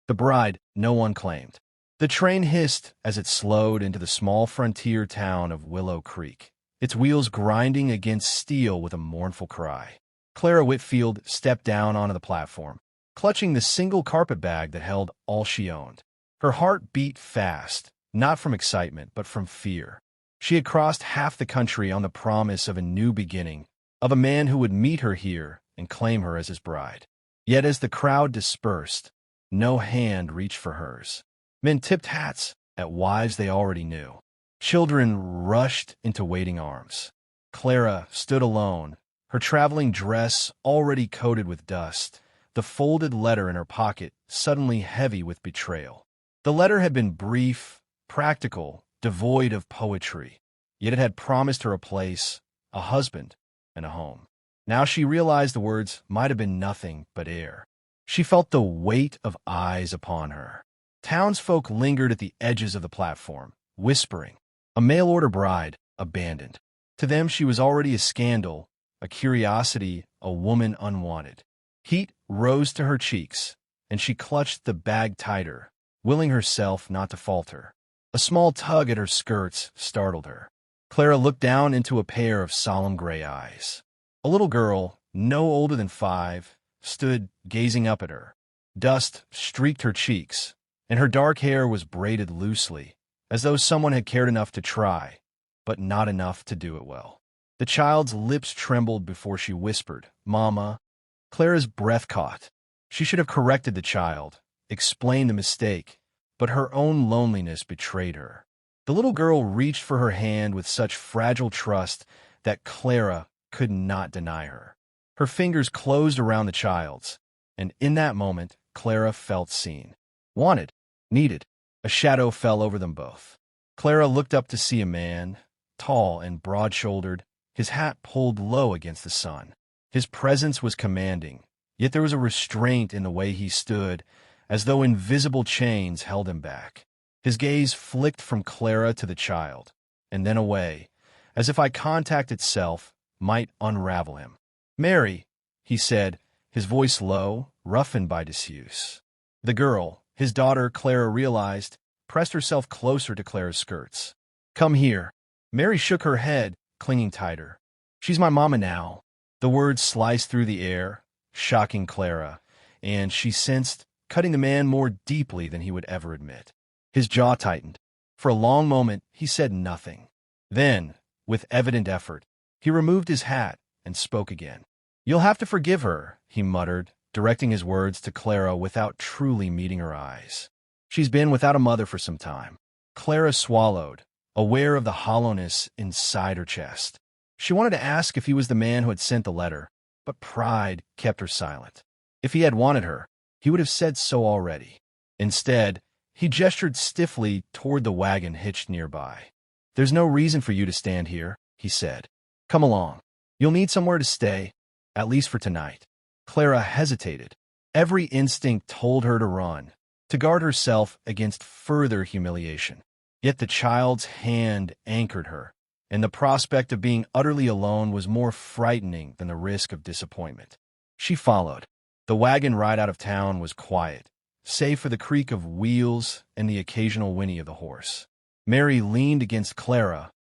The bride no one claimed. The train hissed as it slowed into the small frontier town of Willow Creek, its wheels grinding against steel with a mournful cry. Clara Whitfield stepped down onto the platform, clutching the single carpet bag that held all she owned. Her heart beat fast, not from excitement, but from fear. She had crossed half the country on the promise of a new beginning, of a man who would meet her here and claim her as his bride. Yet as the crowd dispersed, no hand reached for hers. Men tipped hats at wives they already knew. Children rushed into waiting arms. Clara stood alone, her traveling dress already coated with dust, the folded letter in her pocket suddenly heavy with betrayal. The letter had been brief, practical, devoid of poetry, yet it had promised her a place, a husband, and a home. Now she realized the words might have been nothing but air. She felt the weight of eyes upon her. Townsfolk lingered at the edges of the platform, whispering, a mail-order bride abandoned. To them she was already a scandal, a curiosity, a woman unwanted. Heat rose to her cheeks, and she clutched the bag tighter, willing herself not to falter. A small tug at her skirts startled her. Clara looked down into a pair of solemn gray eyes. A little girl, no older than 5, stood gazing up at her. Dust streaked her cheeks, and her dark hair was braided loosely, as though someone had cared enough to try, but not enough to do it well. The child's lips trembled before she whispered, "Mama." Clara's breath caught. She should have corrected the child, explained the mistake, but her own loneliness betrayed her. The little girl reached for her hand with such fragile trust that Clara could not deny her. Her fingers closed around the child's, and in that moment, Clara felt seen. Wanted, needed. A shadow fell over them both. Clara looked up to see a man, tall and broad-shouldered, his hat pulled low against the sun. His presence was commanding, yet there was a restraint in the way he stood, as though invisible chains held him back. His gaze flicked from Clara to the child, and then away, as if eye contact itself might unravel him. "Mary," he said, his voice low, roughened by disuse. The girl, his daughter, Clara realized, pressed herself closer to Clara's skirts. "Come here." Mary shook her head, clinging tighter. "She's my mama now." The words sliced through the air, shocking Clara, and she sensed, cutting the man more deeply than he would ever admit. His jaw tightened. For a long moment, he said nothing. Then, with evident effort, he removed his hat and spoke again. "You'll have to forgive her," he muttered, directing his words to Clara without truly meeting her eyes. "She's been without a mother for some time." Clara swallowed, aware of the hollowness inside her chest. She wanted to ask if he was the man who had sent the letter, but pride kept her silent. If he had wanted her, he would have said so already. Instead, he gestured stiffly toward the wagon hitched nearby. "There's no reason for you to stand here," he said. "Come along. You'll need somewhere to stay, at least for tonight." Clara hesitated. Every instinct told her to run, to guard herself against further humiliation. Yet the child's hand anchored her, and the prospect of being utterly alone was more frightening than the risk of disappointment. She followed. The wagon ride out of town was quiet, save for the creak of wheels and the occasional whinny of the horse. Mary leaned against Clara,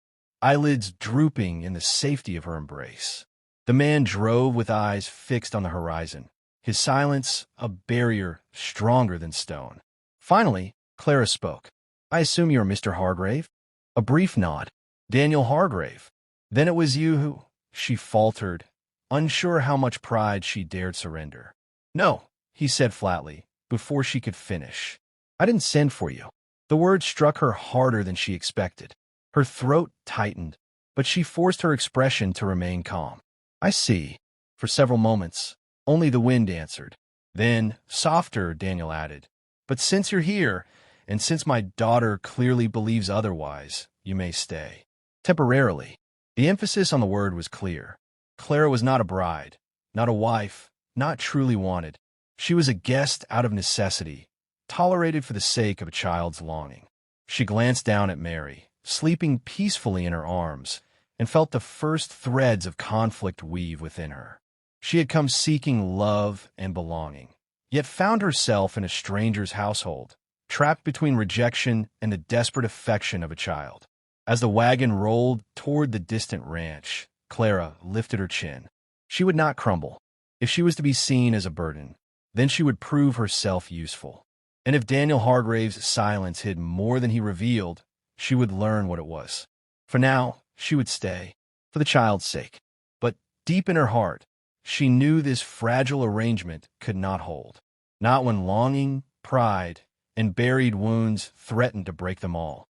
eyelids drooping in the safety of her embrace. The man drove with eyes fixed on the horizon, his silence a barrier stronger than stone. Finally, Clara spoke. "I assume you're Mr. Hargrave?" A brief nod. "Daniel Hargrave. Then it was you who—" She faltered, unsure how much pride she dared surrender. "No," he said flatly, before she could finish. "I didn't send for you." The word struck her harder than she expected. Her throat tightened, but she forced her expression to remain calm. "I see." For several moments, only the wind answered. Then, softer, Daniel added, "But since you're here, and since my daughter clearly believes otherwise, you may stay. Temporarily." The emphasis on the word was clear. Clara was not a bride, not a wife, not truly wanted. She was a guest out of necessity, tolerated for the sake of a child's longing. She glanced down at Mary, sleeping peacefully in her arms, and felt the first threads of conflict weave within her. She had come seeking love and belonging, yet found herself in a stranger's household, trapped between rejection and the desperate affection of a child. As the wagon rolled toward the distant ranch, Clara lifted her chin. She would not crumble. If she was to be seen as a burden, then she would prove herself useful. And if Daniel Hargrave's silence hid more than he revealed, she would learn what it was. For now, she would stay, for the child's sake. But deep in her heart, she knew this fragile arrangement could not hold. Not when longing, pride, and buried wounds threatened to break them all.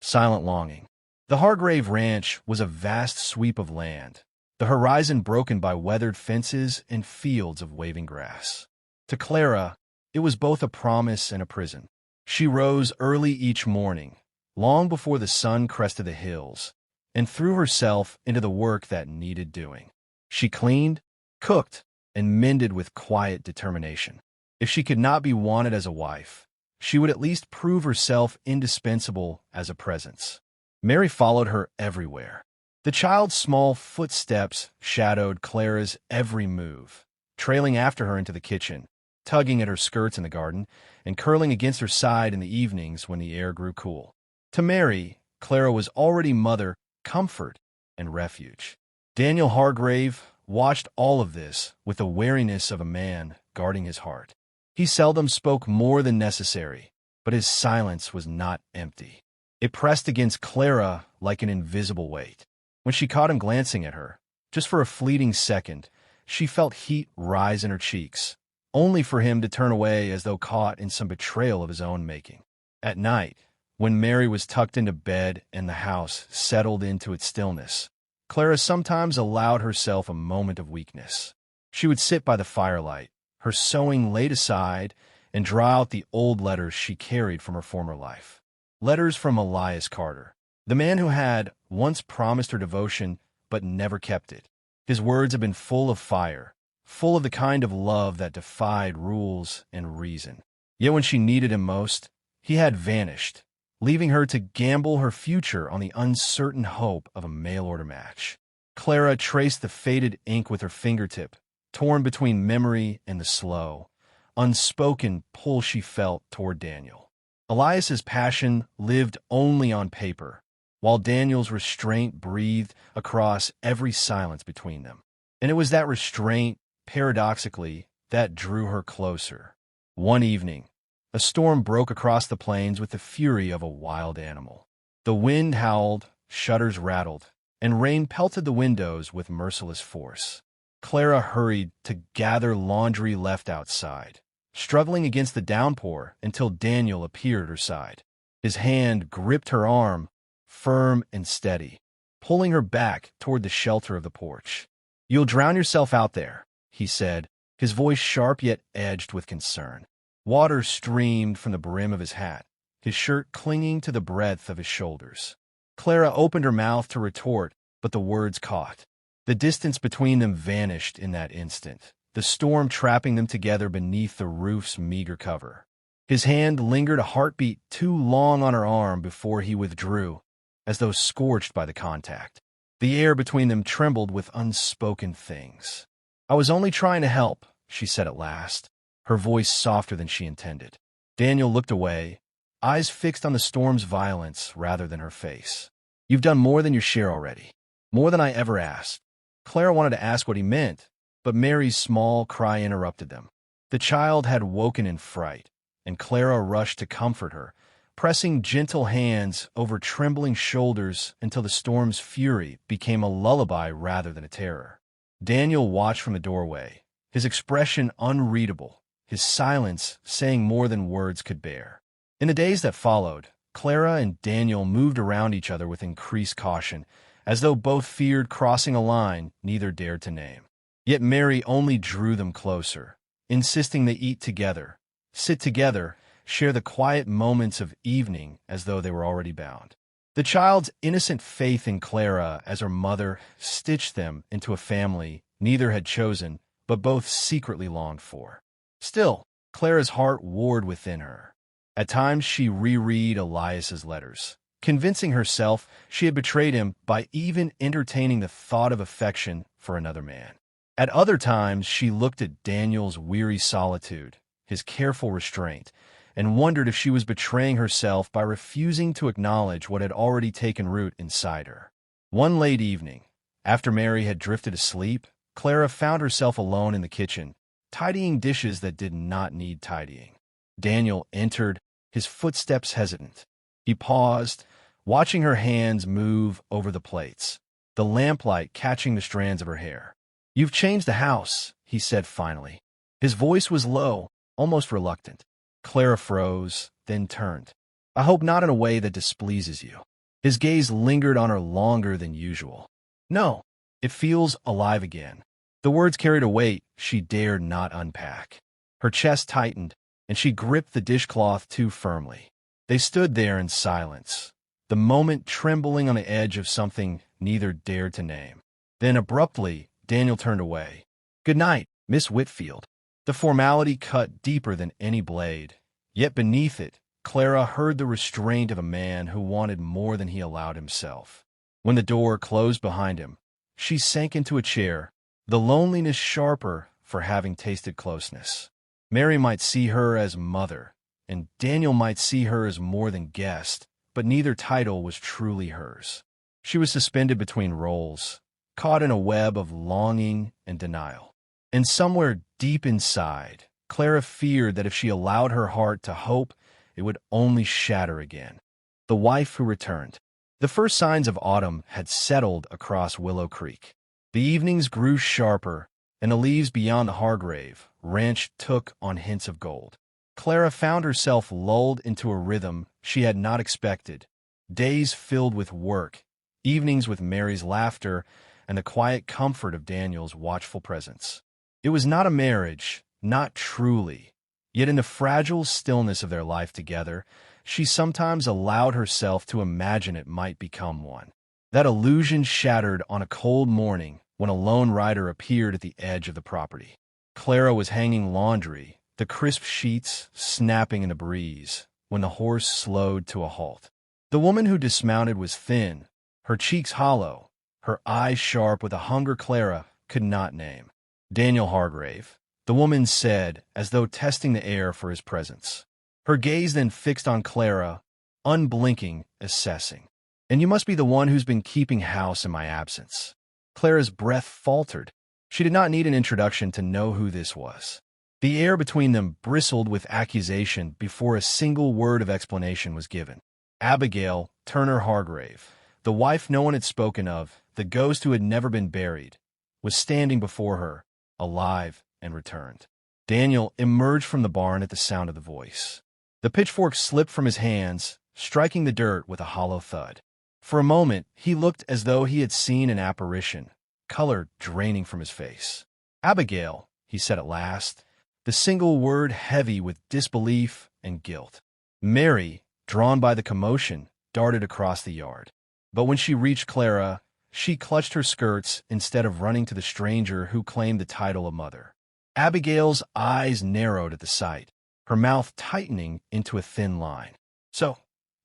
Silent longing. The Hargrave Ranch was a vast sweep of land, the horizon broken by weathered fences and fields of waving grass. To Clara, it was both a promise and a prison. She rose early each morning, long before the sun crested the hills, and threw herself into the work that needed doing. She cleaned, cooked, and mended with quiet determination. If she could not be wanted as a wife, she would at least prove herself indispensable as a presence. Mary followed her everywhere. The child's small footsteps shadowed Clara's every move, trailing after her into the kitchen, tugging at her skirts in the garden, and curling against her side in the evenings when the air grew cool. To Mary, Clara was already mother, comfort, and refuge. Daniel Hargrave watched all of this with the wariness of a man guarding his heart. He seldom spoke more than necessary, but his silence was not empty. It pressed against Clara like an invisible weight. When she caught him glancing at her, just for a fleeting second, she felt heat rise in her cheeks, only for him to turn away as though caught in some betrayal of his own making. At night, when Mary was tucked into bed and the house settled into its stillness, Clara sometimes allowed herself a moment of weakness. She would sit by the firelight, her sewing laid aside, and draw out the old letters she carried from her former life. Letters from Elias Carter, the man who had once promised her devotion but never kept it. His words had been full of fire, full of the kind of love that defied rules and reason. Yet when she needed him most, he had vanished, leaving her to gamble her future on the uncertain hope of a mail-order match. Clara traced the faded ink with her fingertip, torn between memory and the slow, unspoken pull she felt toward Daniel. Elias's passion lived only on paper, while Daniel's restraint breathed across every silence between them. And it was that restraint, paradoxically, that drew her closer. One evening, a storm broke across the plains with the fury of a wild animal. The wind howled, shutters rattled, and rain pelted the windows with merciless force. Clara hurried to gather laundry left outside, struggling against the downpour until Daniel appeared at her side. His hand gripped her arm, firm and steady, pulling her back toward the shelter of the porch. "You'll drown yourself out there," he said, his voice sharp yet edged with concern. Water streamed from the brim of his hat, his shirt clinging to the breadth of his shoulders. Clara opened her mouth to retort, but the words caught. The distance between them vanished in that instant, the storm trapping them together beneath the roof's meager cover. His hand lingered a heartbeat too long on her arm before he withdrew, as though scorched by the contact. The air between them trembled with unspoken things. "I was only trying to help," she said at last, her voice softer than she intended. Daniel looked away, eyes fixed on the storm's violence rather than her face. "You've done more than your share already, more than I ever asked." Clara wanted to ask what he meant, but Mary's small cry interrupted them. The child had woken in fright, and Clara rushed to comfort her, pressing gentle hands over trembling shoulders until the storm's fury became a lullaby rather than a terror. Daniel watched from the doorway, his expression unreadable, his silence saying more than words could bear. In the days that followed, Clara and Daniel moved around each other with increased caution, as though both feared crossing a line neither dared to name. Yet Mary only drew them closer, insisting they eat together, sit together, share the quiet moments of evening as though they were already bound. The child's innocent faith in Clara as her mother stitched them into a family neither had chosen, but both secretly longed for. Still, Clara's heart warred within her. At times she reread Elias's letters, convincing herself she had betrayed him by even entertaining the thought of affection for another man. At other times she looked at Daniel's weary solitude, his careful restraint, and wondered if she was betraying herself by refusing to acknowledge what had already taken root inside her. One late evening, after Mary had drifted asleep, Clara found herself alone in the kitchen, tidying dishes that did not need tidying. Daniel entered, his footsteps hesitant. He paused, watching her hands move over the plates, the lamplight catching the strands of her hair. "You've changed the house," he said finally. His voice was low, almost reluctant. Clara froze, then turned. "I hope not in a way that displeases you." His gaze lingered on her longer than usual. "No, it feels alive again." The words carried a weight she dared not unpack. Her chest tightened, and she gripped the dishcloth too firmly. They stood there in silence, the moment trembling on the edge of something neither dared to name. Then abruptly, Daniel turned away. "Good night, Miss Whitfield." The formality cut deeper than any blade, yet beneath it, Clara heard the restraint of a man who wanted more than he allowed himself. When the door closed behind him, she sank into a chair, the loneliness sharper for having tasted closeness. Mary might see her as mother, and Daniel might see her as more than guest, but neither title was truly hers. She was suspended between roles, caught in a web of longing and denial. And somewhere deep inside, Clara feared that if she allowed her heart to hope, it would only shatter again. The wife who returned. The first signs of autumn had settled across Willow Creek. The evenings grew sharper, and the leaves beyond the Hargrave ranch took on hints of gold. Clara found herself lulled into a rhythm she had not expected, days filled with work, evenings with Mary's laughter, and the quiet comfort of Daniel's watchful presence. It was not a marriage, not truly, yet in the fragile stillness of their life together, she sometimes allowed herself to imagine it might become one. That illusion shattered on a cold morning when a lone rider appeared at the edge of the property. Clara was hanging laundry, the crisp sheets snapping in the breeze, when the horse slowed to a halt. The woman who dismounted was thin, her cheeks hollow, her eyes sharp with a hunger Clara could not name. "Daniel Hargrave," the woman said, as though testing the air for his presence. Her gaze then fixed on Clara, unblinking, assessing. "And you must be the one who's been keeping house in my absence." Clara's breath faltered. She did not need an introduction to know who this was. The air between them bristled with accusation before a single word of explanation was given. Abigail Turner Hargrave, the wife no one had spoken of, the ghost who had never been buried, was standing before her, alive and returned. Daniel emerged from the barn at the sound of the voice. The pitchfork slipped from his hands, striking the dirt with a hollow thud. For a moment, he looked as though he had seen an apparition, color draining from his face. "Abigail," he said at last, the single word heavy with disbelief and guilt. Mary, drawn by the commotion, darted across the yard. But when she reached Clara, she clutched her skirts instead of running to the stranger who claimed the title of mother. Abigail's eyes narrowed at the sight, her mouth tightening into a thin line. "So,"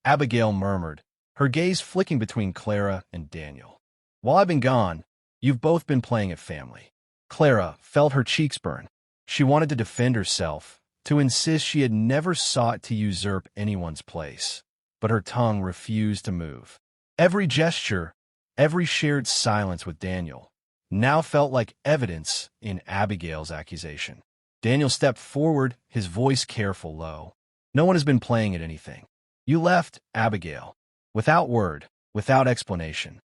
Abigail murmured, her gaze flicking between Clara and Daniel. "While I've been gone, you've both been playing at family." Clara felt her cheeks burn. She wanted to defend herself, to insist she had never sought to usurp anyone's place, but her tongue refused to move. Every gesture, every shared silence with Daniel, now felt like evidence in Abigail's accusation. Daniel stepped forward, his voice careful, low. "No one has been playing at anything. You left, Abigail, without word, without explanation.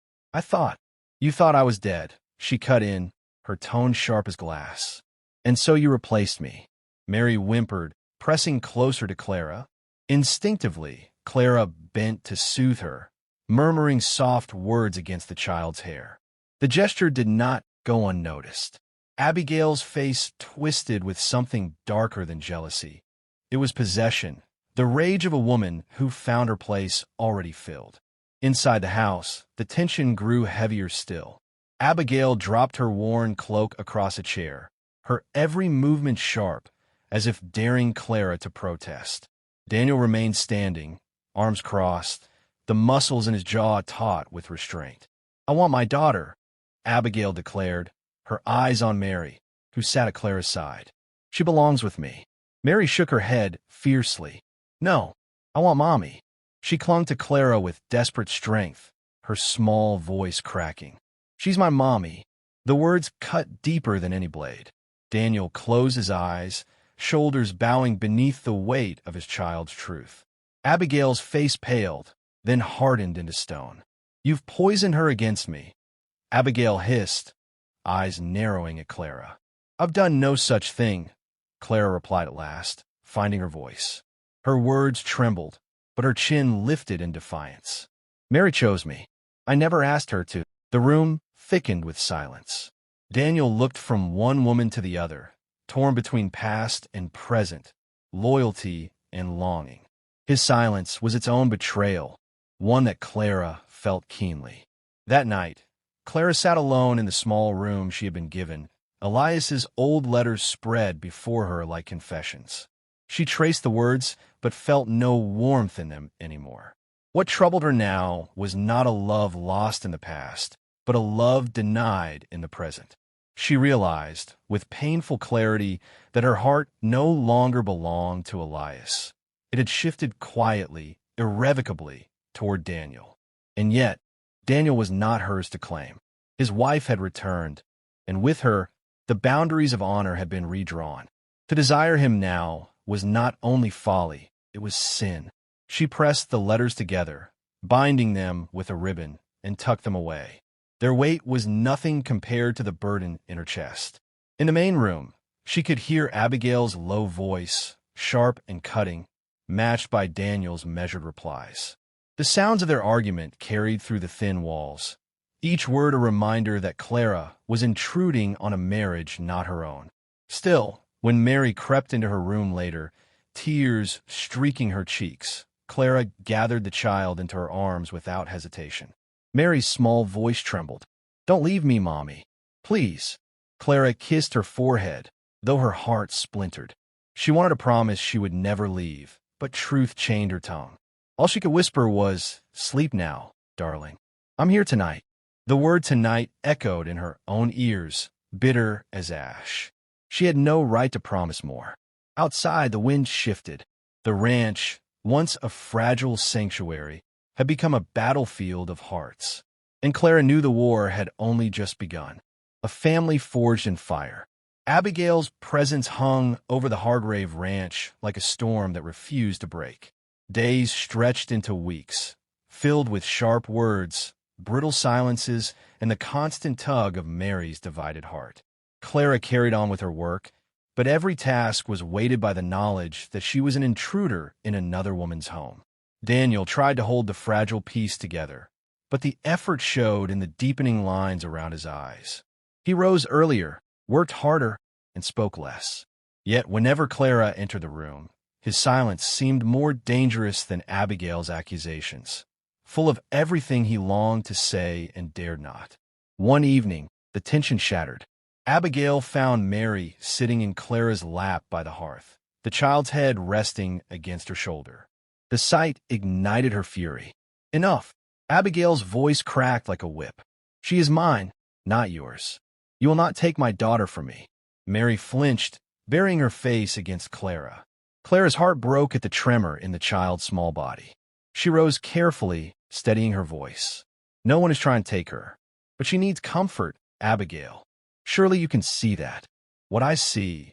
You thought I was dead," she cut in, her tone sharp as glass. "And so you replaced me." Mary whimpered, pressing closer to Clara. Instinctively, Clara bent to soothe her, murmuring soft words against the child's hair. The gesture did not go unnoticed. Abigail's face twisted with something darker than jealousy. It was possession, the rage of a woman who found her place already filled. Inside the house, the tension grew heavier still. Abigail dropped her worn cloak across a chair, her every movement sharp, as if daring Clara to protest. Daniel remained standing, arms crossed, the muscles in his jaw taut with restraint. "I want my daughter," Abigail declared, her eyes on Mary, who sat at Clara's side. "She belongs with me." Mary shook her head fiercely. No, I want Mommy. She clung to Clara with desperate strength, her small voice cracking. She's my mommy. The words cut deeper than any blade. Daniel closed his eyes, shoulders bowing beneath the weight of his child's truth. Abigail's face paled, then hardened into stone. You've poisoned her against me. Abigail hissed, eyes narrowing at Clara. I've done no such thing, Clara replied at last, finding her voice. Her words trembled, but her chin lifted in defiance. Mary chose me. I never asked her to. The room thickened with silence. Daniel looked from one woman to the other, torn between past and present, loyalty and longing. His silence was its own betrayal, one that Clara felt keenly. That night, Clara sat alone in the small room she had been given. Elias's old letters spread before her like confessions. She traced the words, but felt no warmth in them anymore. What troubled her now was not a love lost in the past, but a love denied in the present. She realized, with painful clarity, that her heart no longer belonged to Elias. It had shifted quietly, irrevocably, toward Daniel. And yet, Daniel was not hers to claim. His wife had returned, and with her, the boundaries of honor had been redrawn. To desire him now was not only folly, it was sin. She pressed the letters together, binding them with a ribbon, and tucked them away. Their weight was nothing compared to the burden in her chest. In the main room, she could hear Abigail's low voice, sharp and cutting, matched by Daniel's measured replies. The sounds of their argument carried through the thin walls, each word a reminder that Clara was intruding on a marriage not her own. Still, when Mary crept into her room later, tears streaking her cheeks, Clara gathered the child into her arms without hesitation. Mary's small voice trembled. Don't leave me, Mommy. Please. Clara kissed her forehead, though her heart splintered. She wanted to promise she would never leave, but truth chained her tongue. All she could whisper was, "Sleep now, darling. I'm here tonight." The word tonight echoed in her own ears, bitter as ash. She had no right to promise more. Outside, the wind shifted. The ranch, once a fragile sanctuary, had become a battlefield of hearts. And Clara knew the war had only just begun. A family forged in fire. Abigail's presence hung over the Hargrave ranch like a storm that refused to break. Days stretched into weeks, filled with sharp words, brittle silences, and the constant tug of Mary's divided heart. Clara carried on with her work, but every task was weighted by the knowledge that she was an intruder in another woman's home. Daniel tried to hold the fragile peace together, but the effort showed in the deepening lines around his eyes. He rose earlier, worked harder, and spoke less. Yet whenever Clara entered the room, his silence seemed more dangerous than Abigail's accusations, full of everything he longed to say and dared not. One evening, the tension shattered. Abigail found Mary sitting in Clara's lap by the hearth, the child's head resting against her shoulder. The sight ignited her fury. Enough! Abigail's voice cracked like a whip. She is mine, not yours. You will not take my daughter from me. Mary flinched, burying her face against Clara. Clara's heart broke at the tremor in the child's small body. She rose carefully, steadying her voice. No one is trying to take her, but she needs comfort, Abigail. Surely you can see that. What I see,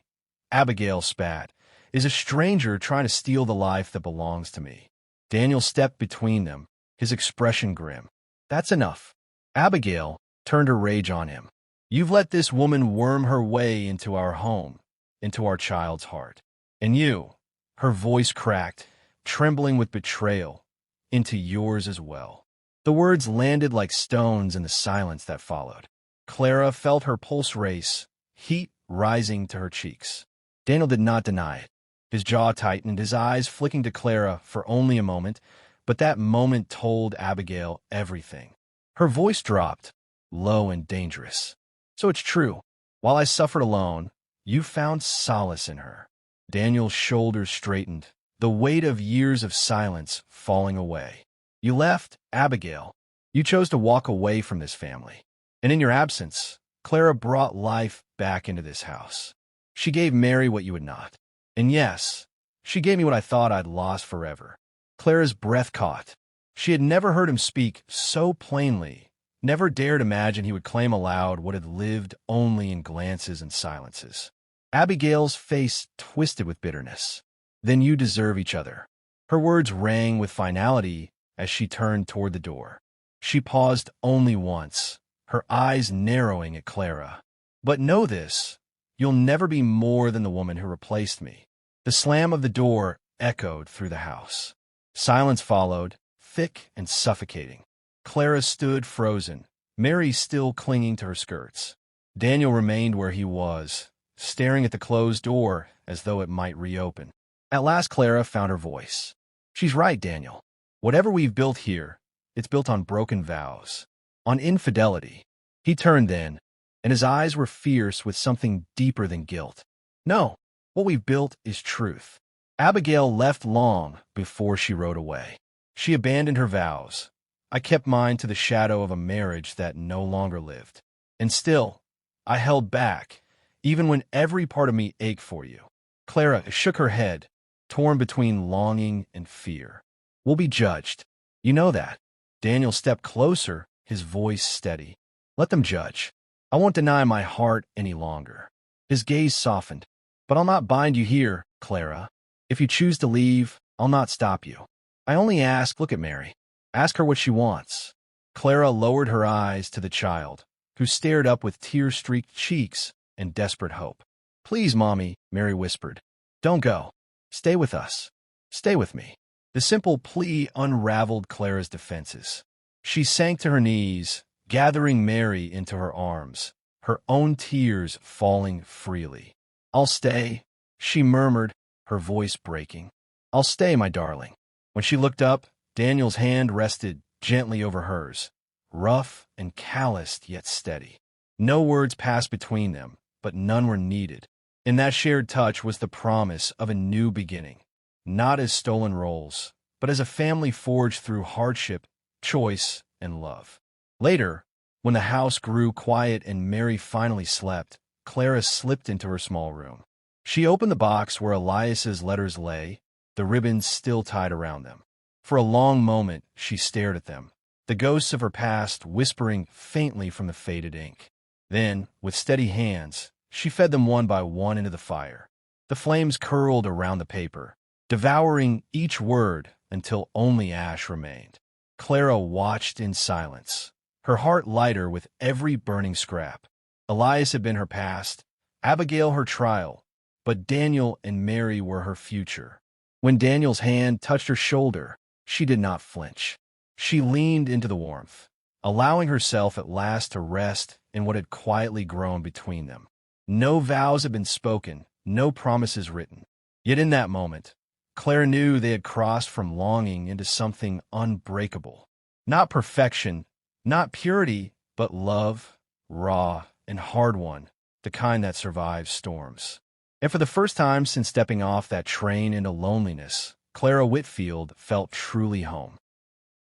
Abigail spat, is a stranger trying to steal the life that belongs to me. Daniel stepped between them, his expression grim. That's enough. Abigail turned her rage on him. You've let this woman worm her way into our home, into our child's heart. And you, her voice cracked, trembling with betrayal, into yours as well. The words landed like stones in the silence that followed. Clara felt her pulse race, heat rising to her cheeks. Daniel did not deny it. His jaw tightened, his eyes flicking to Clara for only a moment, but that moment told Abigail everything. Her voice dropped, low and dangerous. So it's true. While I suffered alone, you found solace in her. Daniel's shoulders straightened, the weight of years of silence falling away. You left, Abigail. You chose to walk away from this family. And in your absence, Clara brought life back into this house. She gave Mary what you would not. And yes, she gave me what I thought I'd lost forever. Clara's breath caught. She had never heard him speak so plainly, never dared imagine he would claim aloud what had lived only in glances and silences. Abigail's face twisted with bitterness. Then you deserve each other. Her words rang with finality as she turned toward the door. She paused only once, her eyes narrowing at Clara. But know this, you'll never be more than the woman who replaced me. The slam of the door echoed through the house. Silence followed, thick and suffocating. Clara stood frozen, Mary still clinging to her skirts. Daniel remained where he was, staring at the closed door as though it might reopen. At last Clara found her voice. She's right, Daniel. Whatever we've built here, it's built on broken vows, on infidelity. He turned then, and his eyes were fierce with something deeper than guilt. No, what we've built is truth. Abigail left long before she rode away. She abandoned her vows. I kept mine to the shadow of a marriage that no longer lived. And still, I held back, even when every part of me ached for you. Clara shook her head, torn between longing and fear. We'll be judged. You know that. Daniel stepped closer, his voice steady. Let them judge. I won't deny my heart any longer. His gaze softened. But I'll not bind you here, Clara. If you choose to leave, I'll not stop you. I only ask, look at Mary. Ask her what she wants. Clara lowered her eyes to the child, who stared up with tear-streaked cheeks and desperate hope. Please, Mommy, Mary whispered. Don't go. Stay with us. Stay with me. The simple plea unraveled Clara's defenses. She sank to her knees, gathering Mary into her arms, her own tears falling freely. I'll stay, she murmured, her voice breaking. I'll stay, my darling. When she looked up, Daniel's hand rested gently over hers, rough and calloused yet steady. No words passed between them, but none were needed. In that shared touch was the promise of a new beginning, not as stolen roles, but as a family forged through hardship, choice, and love. Later, when the house grew quiet and Mary finally slept, Clara slipped into her small room. She opened the box where Elias's letters lay, the ribbons still tied around them. For a long moment, she stared at them, the ghosts of her past whispering faintly from the faded ink. Then, with steady hands, she fed them one by one into the fire. The flames curled around the paper, devouring each word until only ash remained. Clara watched in silence, her heart lighter with every burning scrap. Elias had been her past, Abigail her trial, but Daniel and Mary were her future. When Daniel's hand touched her shoulder, she did not flinch. She leaned into the warmth, allowing herself at last to rest in what had quietly grown between them. No vows had been spoken, no promises written. Yet in that moment, Clara knew they had crossed from longing into something unbreakable. Not perfection, not purity, but love, raw and hard-won, the kind that survives storms. And for the first time since stepping off that train into loneliness, Clara Whitfield felt truly home.